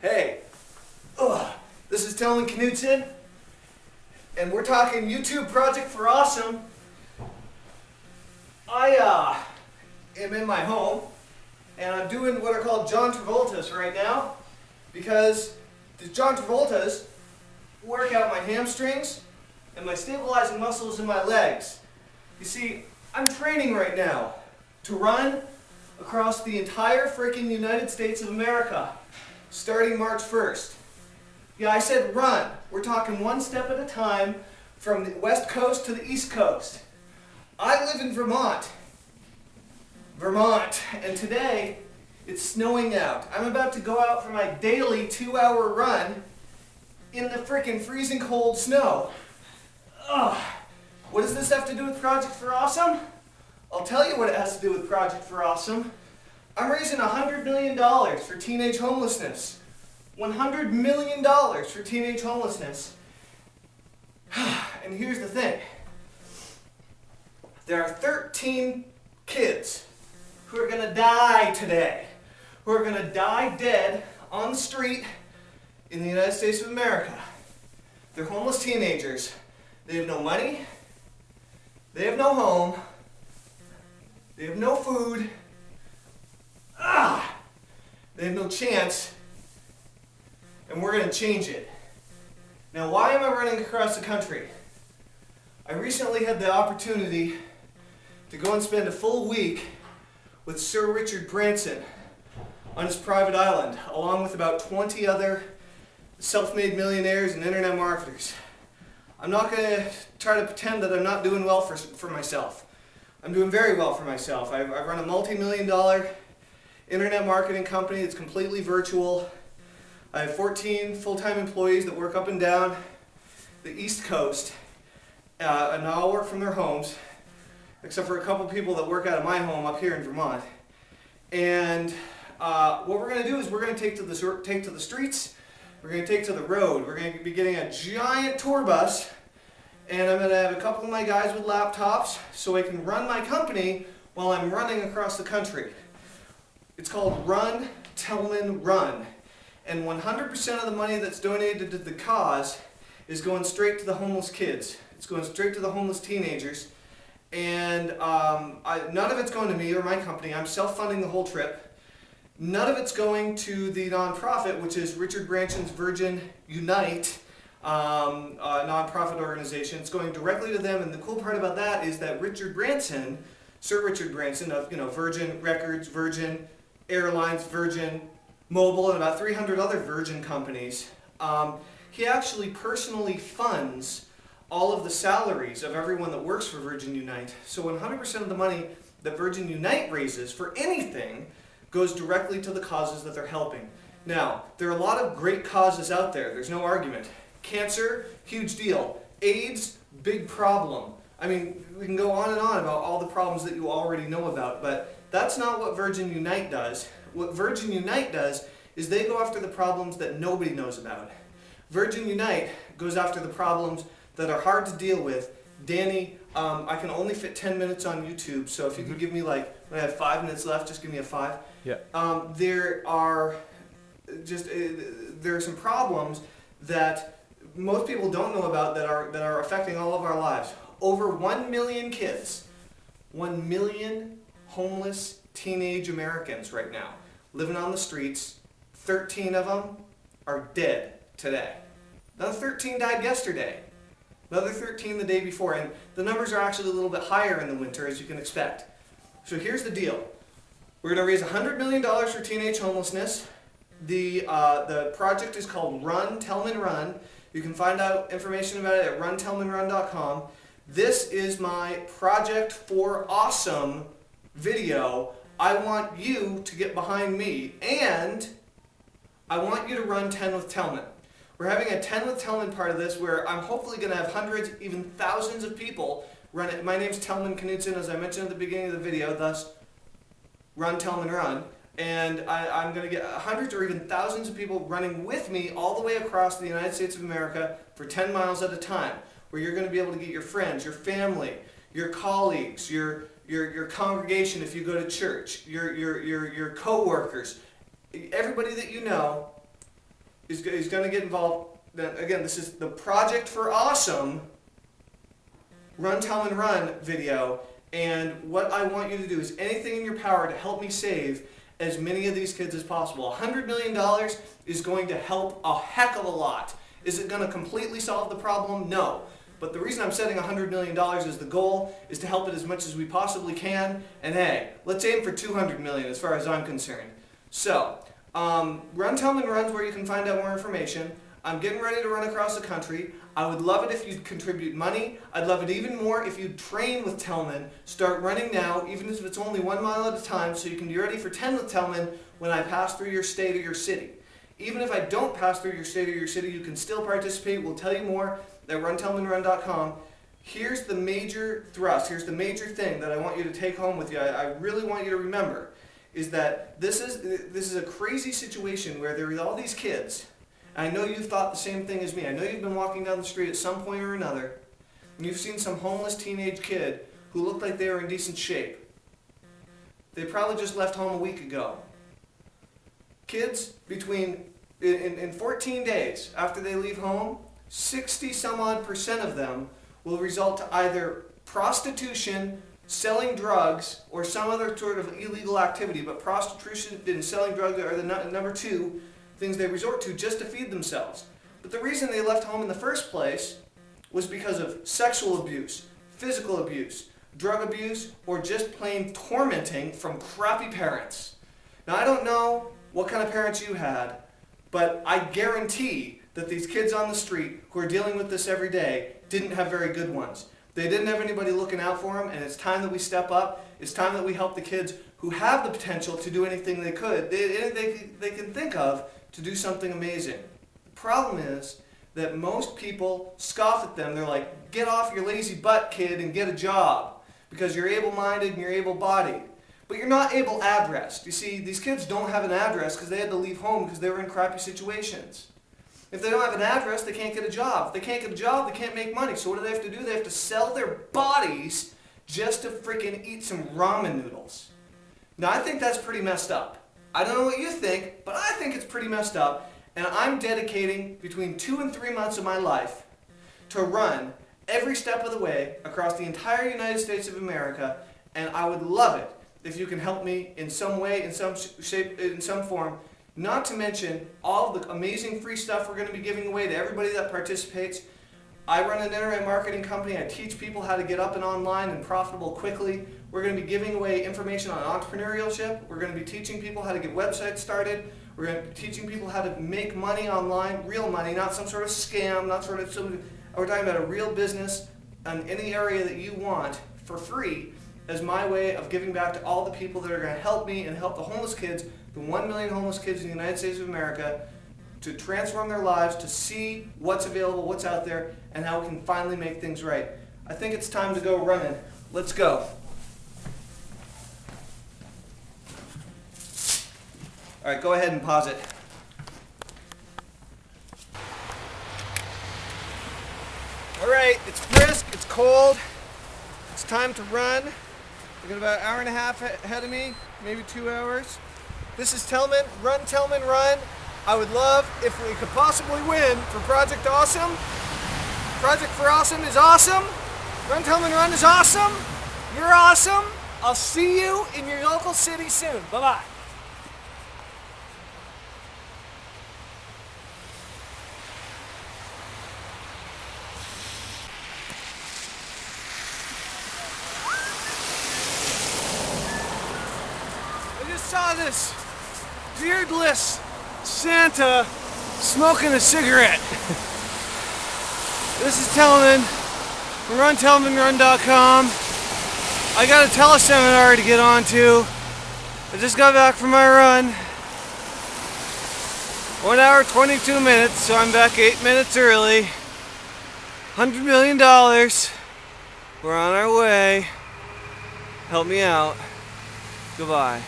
Hey, this is Tellman Knudson, and we're talking YouTube Project4Awesome. I am in my home, and I'm doing what are called John Travoltas right now, because the John Travoltas work out my hamstrings and my stabilizing muscles in my legs. You see, I'm training right now to run across the entire freaking United States of America, starting March 1st. Yeah, I said run. We're talking one step at a time from the West Coast to the East Coast. I live in Vermont, and today it's snowing out. I'm about to go out for my daily 2-hour run in the freaking freezing cold snow. Ugh. What does this have to do with Project4Awesome? I'll tell you what it has to do with Project4Awesome. I'm raising $100 million for teenage homelessness. $100 million for teenage homelessness. And here's the thing. There are 13 kids who are going to die today. Who are going to die dead on the street in the United States of America. They're homeless teenagers. They have no money. They have no home. They have no food. They have no chance. And we're going to change it. Now, why am I running across the country? I recently had the opportunity to go and spend a full week with Sir Richard Branson on his private island, along with about 20 other self-made millionaires and internet marketers. I'm not going to try to pretend that I'm not doing well for myself. I'm doing very well for myself. I run a multi-million-dollar internet marketing company that's completely virtual. I have 14 full-time employees that work up and down the East Coast, and they all work from their homes, except for a couple people that work out of my home up here in Vermont. And what we're going to do is we're going to take to the streets. We're going to take to the road. We're going to be getting a giant tour bus, and I'm going to have a couple of my guys with laptops so I can run my company while I'm running across the country. It's called Tellman Run, and 100% of the money that's donated to the cause is going straight to the homeless kids. It's going straight to the homeless teenagers, and none of it's going to me or my company. I'm self-funding the whole trip. None of it's going to the nonprofit, which is Richard Branson's Virgin Unite nonprofit organization. It's going directly to them, and the cool part about that is that Richard Branson, Sir Richard Branson of Virgin Records, Virgin Airlines, Virgin Mobile, and about 300 other Virgin companies, he actually personally funds all of the salaries of everyone that works for Virgin Unite. So 100% of the money that Virgin Unite raises for anything goes directly to the causes that they're helping. Now, there are a lot of great causes out there. There's no argument. Cancer, huge deal. AIDS, big problem. I mean, we can go on and on about all the problems that you already know about, but that's not what Virgin Unite does. What Virgin Unite does is they go after the problems that nobody knows about. Virgin Unite goes after the problems that are hard to deal with. Danny, I can only fit 10 minutes on YouTube, so if you could give me when I have 5 minutes left, just give me a 5. Yeah. There are some problems that most people don't know about that are affecting all of our lives. Over 1 million kids, 1 million homeless teenage Americans right now living on the streets. 13 of them are dead today. Another 13 died yesterday. Another 13 the day before, and the numbers are actually a little bit higher in the winter, as you can expect. So here's the deal. We're going to raise $100 million for teenage homelessness. The project is called Tellman Run. You can find out information about it at runtellmanrun.com. This is my Project4Awesome video. I want you to get behind me, and I want you to run 10 with Tellman. We're having a 10 with Tellman part of this where I'm hopefully going to have hundreds, even thousands of people run it. My name's Tellman Knudson, as I mentioned at the beginning of the video, thus Run Tellman Run. And I'm going to get hundreds or even thousands of people running with me all the way across the United States of America for 10 miles at a time, where you're going to be able to get your friends, your family, your colleagues, your congregation if you go to church, your co-workers, everybody that you know is going to get involved. Again, this is the Project4Awesome Run, Tellman Run video, and what I want you to do is anything in your power to help me save as many of these kids as possible. $100 million is going to help a heck of a lot. Is it going to completely solve the problem? No. But the reason I'm setting $100 million as the goal is to help it as much as we possibly can. And hey, let's aim for $200 million as far as I'm concerned. So, Run Tellman Run's where you can find out more information. I'm getting ready to run across the country. I would love it if you'd contribute money. I'd love it even more if you'd train with Tellman. Start running now, even if it's only 1 mile at a time, so you can be ready for 10 with Tellman when I pass through your state or your city. Even if I don't pass through your state or your city, you can still participate. We'll tell you more at runtellmanrun.com. Here's the major thrust, here's the major thing that I want you to take home with you. I really want you to remember is that this is a crazy situation where there are all these kids. I know you've thought the same thing as me. I know you've been walking down the street at some point or another, and you've seen some homeless teenage kid who looked like they were in decent shape. They probably just left home a week ago. Kids, in 14 days after they leave home, 60-some-odd% of them will result to either prostitution, selling drugs, or some other sort of illegal activity. But prostitution and selling drugs are the number two things they resort to just to feed themselves. But the reason they left home in the first place was because of sexual abuse, physical abuse, drug abuse, or just plain tormenting from crappy parents. Now, I don't know what kind of parents you had, but I guarantee that these kids on the street who are dealing with this every day didn't have very good ones. They didn't have anybody looking out for them, and it's time that we step up. It's time that we help the kids who have the potential to do anything they could, they can think of to do something amazing. The problem is that most people scoff at them. They're like, get off your lazy butt, kid, and get a job because you're able-minded and you're able-bodied. But you're not able-addressed. You see, these kids don't have an address because they had to leave home because they were in crappy situations. If they don't have an address, they can't get a job. If they can't get a job, they can't make money. So what do they have to do? They have to sell their bodies just to freaking eat some ramen noodles. Now, I think that's pretty messed up. I don't know what you think, but I think it's pretty messed up. And I'm dedicating between 2 and 3 months of my life to run every step of the way across the entire United States of America. And I would love it if you can help me in some way, in some shape, in some form. Not to mention all of the amazing free stuff we're going to be giving away to everybody that participates. I run an internet marketing company. I teach people how to get up and online and profitable quickly. We're going to be giving away information on entrepreneurship. We're going to be teaching people how to get websites started. We're going to be teaching people how to make money online, real money, not some sort of scam, not sort of some. We're talking about a real business in any area that you want for free as my way of giving back to all the people that are going to help me and help the homeless kids, the 1 million homeless kids in the United States of America, to transform their lives, to see what's available, what's out there, and how we can finally make things right. I think it's time to go running. Let's go. All right, go ahead and pause it. All right, it's brisk, it's cold, it's time to run. I've got about an hour and a half ahead of me, maybe 2 hours. This is Tellman, Run, Tellman, Run. I would love if we could possibly win for Project Awesome. Project4Awesome is awesome. Run, Tellman, Run is awesome. You're awesome. I'll see you in your local city soon. Bye-bye. I just saw this beardless Santa smoking a cigarette. This is Tellman from runtellmanrun.com. I got a teleseminar to get on to. I just got back from my run. 1 hour, 22 minutes, so I'm back 8 minutes early. $100 million. We're on our way. Help me out. Goodbye.